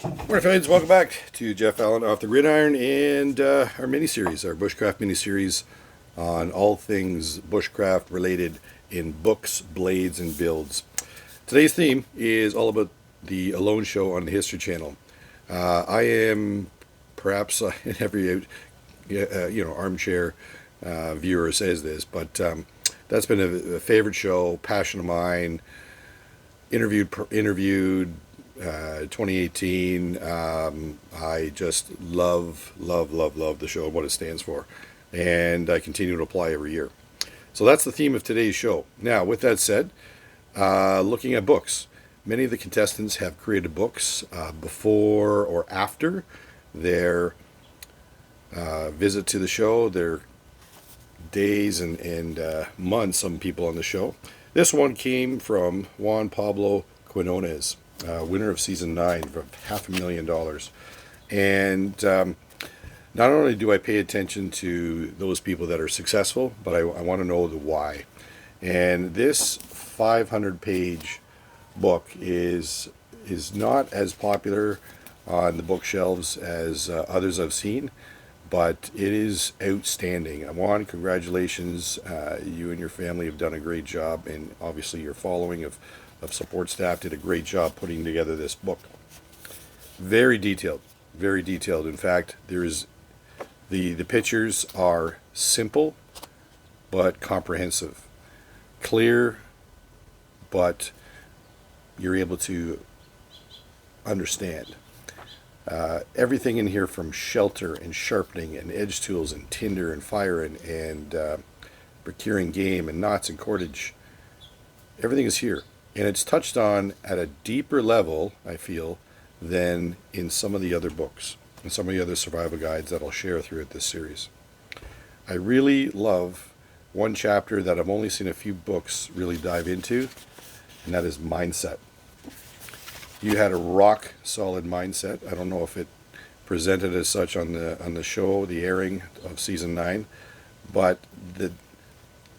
Morning, friends. Welcome back to Jeff Allen off the Gridiron and our mini-series, our Bushcraft mini-series on all things Bushcraft related in books, blades, and builds. Today's theme is all about the Alone Show on the History Channel. I am perhaps in every armchair viewer says this, but that's been a favorite show, passion of mine. Interviewed 2018. I just love the show and what it stands for, and I continue to apply every year. So that's the theme of today's show. Now, with that said, looking at books, many of the contestants have created books before or after their visit to the show, their days and months, some people on the show. This one came from Juan Pablo Quinones, winner of season 9 for $500,000. And not only do I pay attention to those people that are successful, but I want to know the why. And this 500-page book is not as popular on the bookshelves as others I've seen, but it is outstanding. Juan, congratulations. You and your family have done a great job, and obviously your following of support staff did a great job putting together this book. Very detailed, very detailed. In fact, there's the pictures are simple but comprehensive, clear, but you're able to understand. Everything in here, from shelter and sharpening and edge tools and tinder and fire and procuring game and knots and cordage, everything is here. And it's touched on at a deeper level, I feel, than in some of the other books and some of the other survival guides that I'll share throughout this series. I really love one chapter that I've only seen a few books really dive into, and that is mindset. You had a rock solid mindset. I don't know if it presented as such on the show, the airing of season 9, but the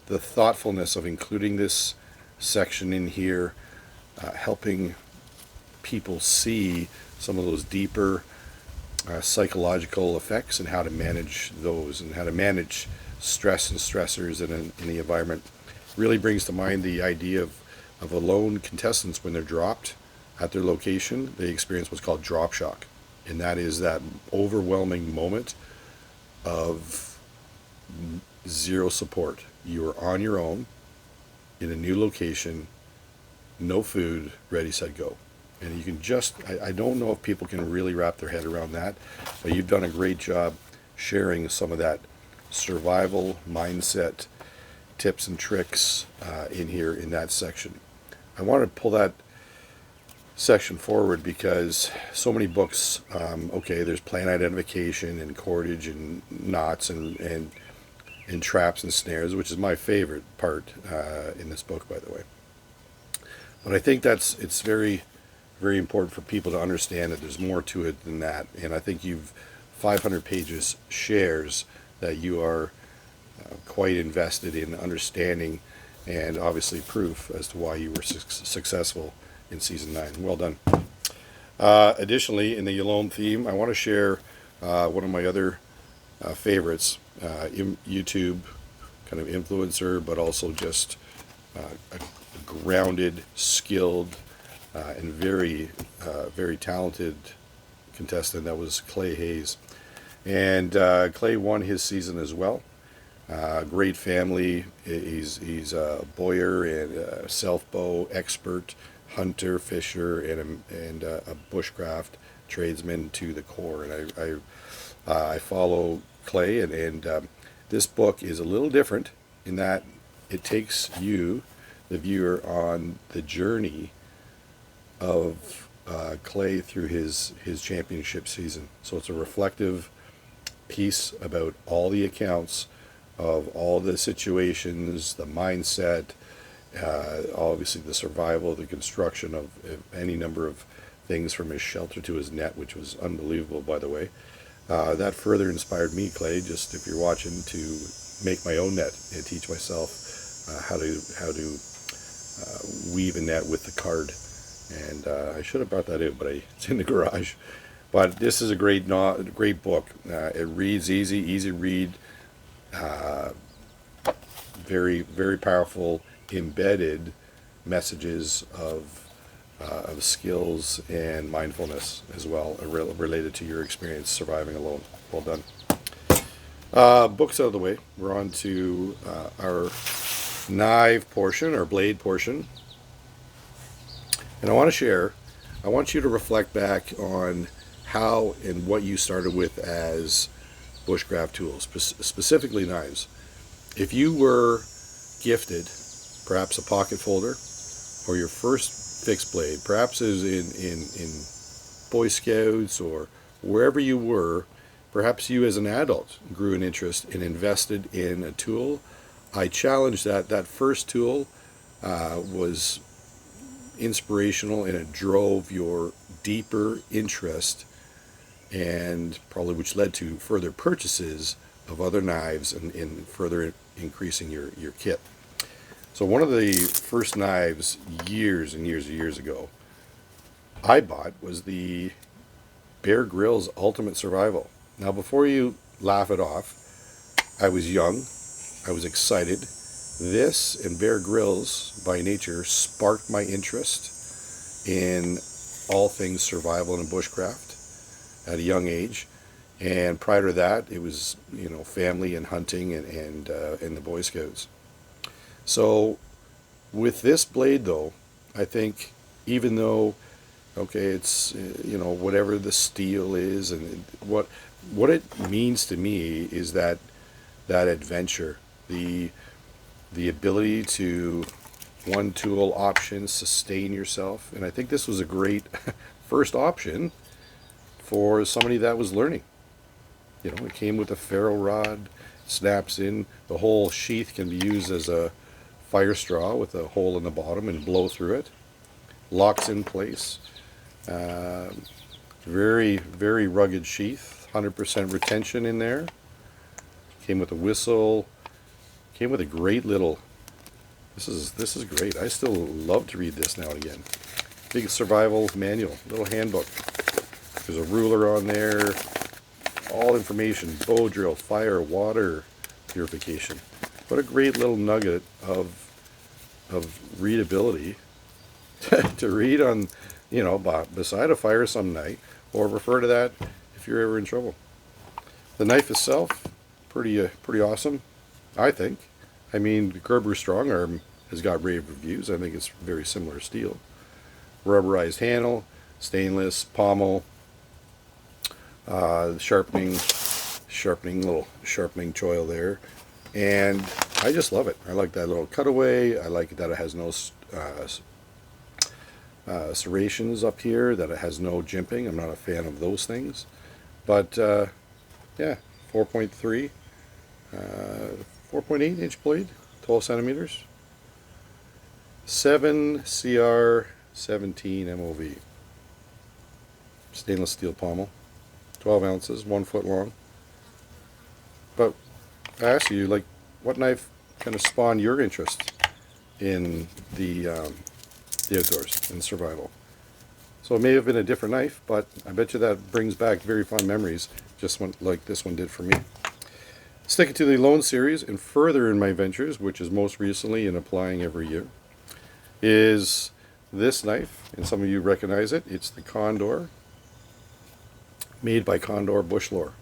thoughtfulness of including this section in here, helping people see some of those deeper psychological effects and how to manage those and how to manage stress and stressors in the environment, really brings to mind the idea of alone contestants when they're dropped at their location. They experience what's called drop shock, and that is that overwhelming moment of zero support. You are on your own in a new location, no food, ready, set, go. And you can just, I don't know if people can really wrap their head around that, but you've done a great job sharing some of that survival mindset tips and tricks in here in that section. I want to pull that section forward because so many books, there's plant identification and cordage and knots and traps and snares, which is my favorite part in this book, by the way. But I think it's very, very important for people to understand that there's more to it than that. And I think 500 pages shares that you are quite invested in understanding, and obviously proof as to why you were successful in season 9. Well done. Additionally, in the Alone theme, I want to share one of my other favorites, YouTube kind of influencer, but also just a grounded, skilled, and very, very talented contestant. That was Clay Hayes. And Clay won his season as well. Great family. He's a boyer and a self-bow expert, hunter, fisher, and a bushcraft tradesman to the core. And I follow Clay, and this book is a little different in that it takes you, the viewer, on the journey of Clay through his championship season. So it's a reflective piece about all the accounts of all the situations, the mindset, obviously the survival, the construction of any number of things, from his shelter to his net, which was unbelievable, by the way. That further inspired me, Clay, just if you're watching, to make my own net and teach myself how to weave a net with the card And I should have brought that out, but it's in the garage. But this is a great book. It reads easy read, very powerful, embedded messages of skills and mindfulness as well, related to your experience surviving alone. Well done. Books out of the way. We're on to our knife portion, or blade portion. And I want you to reflect back on how and what you started with as bushcraft tools, specifically knives. If you were gifted perhaps a pocket folder, or your first fixed blade, perhaps it was in Boy Scouts or wherever you were, perhaps you as an adult grew an interest and invested in a tool. I challenge that first tool was inspirational, and it drove your deeper interest, and probably which led to further purchases of other knives, and further increasing your kit. So one of the first knives years and years ago I bought was the Bear Grylls Ultimate Survival. Now, before you laugh it off, I was young, I was excited. This and Bear Grylls by nature sparked my interest in all things survival and bushcraft at a young age. And prior to that, it was, family and hunting, and the Boy Scouts. So with this blade, though, I think, even though, okay, it's whatever the steel is, and what it means to me is that adventure, the ability to one tool option sustain yourself. And I think this was a great first option for somebody that was learning. It came with a ferro rod, snaps in. The whole sheath can be used as a fire straw with a hole in the bottom, and blow through it. Locks in place. Very, very rugged sheath. 100% retention in there. Came with a whistle. Came with a great little. This is great. I still love to read this now and again. Big survival manual, little handbook. There's a ruler on there. All information: bow drill, fire, water purification. What a great little nugget of readability to read on, beside a fire some night, or refer to that if you're ever in trouble. The knife itself, pretty awesome, I think. I mean, the Gerber Strong Arm has got rave reviews. I think it's very similar steel. Rubberized handle, stainless pommel, sharpening little sharpening choil there, and I just love it. I like that little cutaway. I like that it has no serrations up here, that it has no jimping. I'm not a fan of those things, but yeah, 4.3, 4.8 inch blade, 12 centimeters, 7 CR 17 MOV, stainless steel pommel, 12 ounces, 1 foot long. But I ask you, like, what knife kind of spawned your interest in the outdoors and survival? So it may have been a different knife, but I bet you that brings back very fond memories, just like this one did for me. Sticking to the Lone series, and further in my ventures, which is most recently in applying every year, is this knife, and some of you recognize it. It's the Condor, made by Condor Bushlore.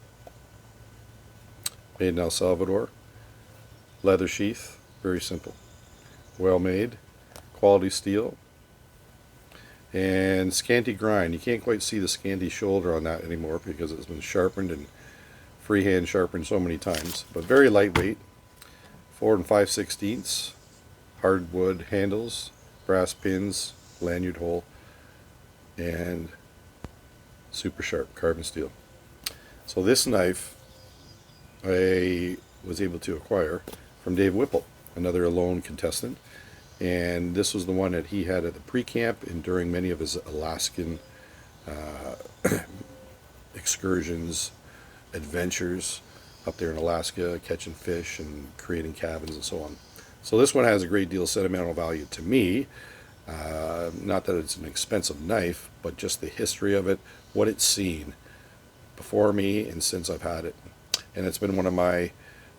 Made in El Salvador. Leather sheath, very simple. Well made, quality steel, and scanty grind. You can't quite see the scanty shoulder on that anymore because it's been sharpened and freehand sharpened so many times, but very lightweight. 4 5/16 hardwood handles, brass pins, lanyard hole, and super sharp carbon steel. So this knife I was able to acquire from Dave Whipple, another lone contestant, and this was the one that he had at the pre-camp and during many of his Alaskan excursions, adventures up there in Alaska, catching fish and creating cabins and so on. So this one has a great deal of sentimental value to me. Not that it's an expensive knife, but just the history of it, what it's seen before me and since I've had it. And it's been one of my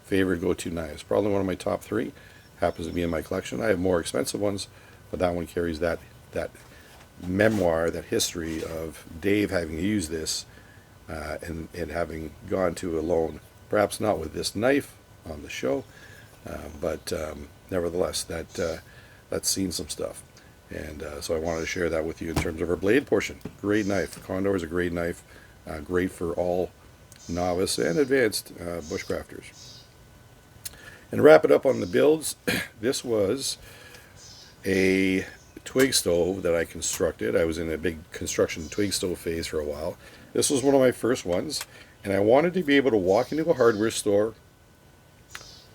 favorite go-to knives. Probably one of my top 3. Happens to be in my collection. I have more expensive ones, but that one carries that memoir, that history of Dave having used this and having gone to a loan. Perhaps not with this knife on the show, but nevertheless, that's seen some stuff. And so I wanted to share that with you in terms of our blade portion. Great knife. Condor is a great knife. Great for all novice and advanced bushcrafters. And to wrap it up on the builds, this was a twig stove that I constructed. I was in a big construction twig stove phase for a while. This was one of my first ones, and I wanted to be able to walk into a hardware store,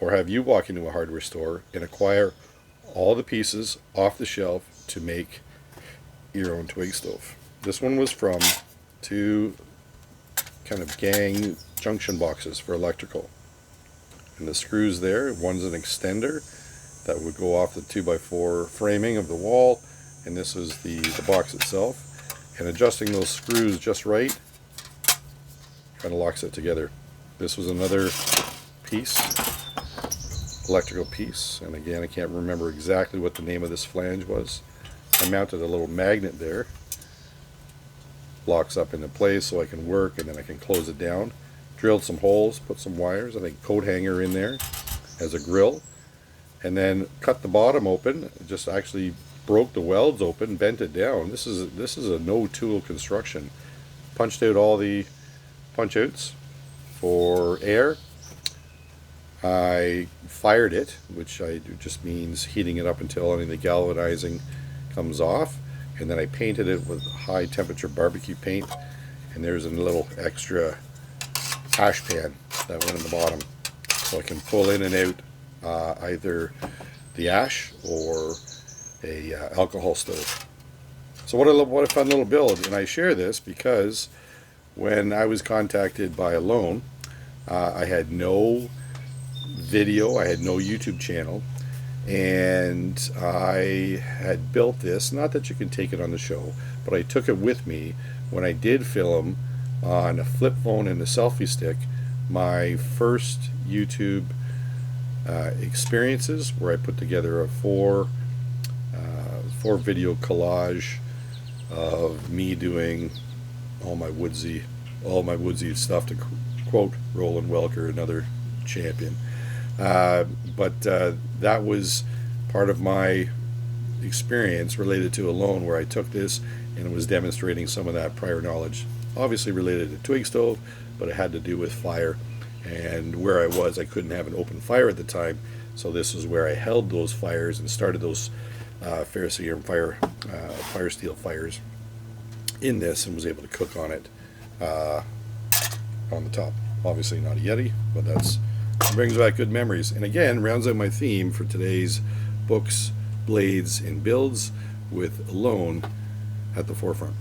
or have you walk into a hardware store and acquire all the pieces off the shelf to make your own twig stove. This one was from 2 kind of gang junction boxes for electrical. And the screws there, one's an extender that would go off the 2x4 framing of the wall, and this is the box itself. And adjusting those screws just right kind of locks it together. This was another piece, electrical piece, and again I can't remember exactly what the name of this flange was. I mounted a little magnet there, locks up into place so I can work, and then I can close it down. Drilled some holes, put some wires, I think coat hanger in there as a grill, and then cut the bottom open. Just actually broke the welds open, bent it down. This is a no tool construction. Punched out all the punch outs for air. I fired it, which just means heating it up until any of the galvanizing comes off, and then I painted it with high temperature barbecue paint, and there's a little extra ash pan that went in the bottom, so I can pull in and out either the ash or a alcohol stove. So what a fun little build. And I share this because when I was contacted by a loan, I had no video, I had no YouTube channel, and I had built this, not that you can take it on the show, but I took it with me when I did film on a flip phone and a selfie stick my first YouTube experiences, where I put together a four video collage of me doing all my woodsy stuff, to quote Roland Welker, another champion. But that was part of my experience related to a loan, where I took this and was demonstrating some of that prior knowledge, obviously related to twig stove, but it had to do with fire. And where I was, I couldn't have an open fire at the time, so this is where I held those fires and started those ferrous fire steel fires in this, and was able to cook on it on the top. Obviously not a Yeti, but that's brings back good memories, and again rounds out my theme for today's books, blades, and builds, with Alone at the forefront.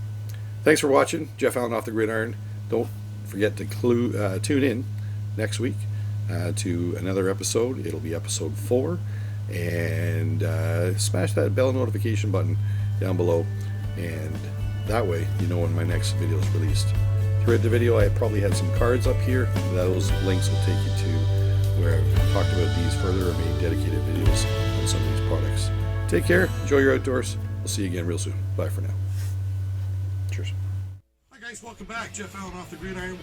Thanks for watching. Jeff Allen off the Gridiron. Don't forget to tune in next week to another episode. It'll be episode 4, and smash that bell notification button down below, and that way you know when my next video is released. Throughout the video I probably had some cards up here. Those links will take you to where I've talked about these further, or made dedicated videos on some of these products. Take care, enjoy your outdoors. We'll see you again real soon. Bye for now. Cheers. Hi guys, welcome back. Jeff Allen off the Gridiron.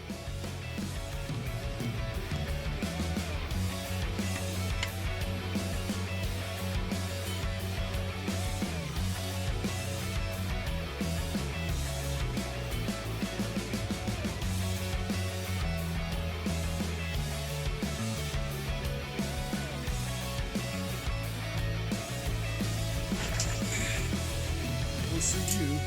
See you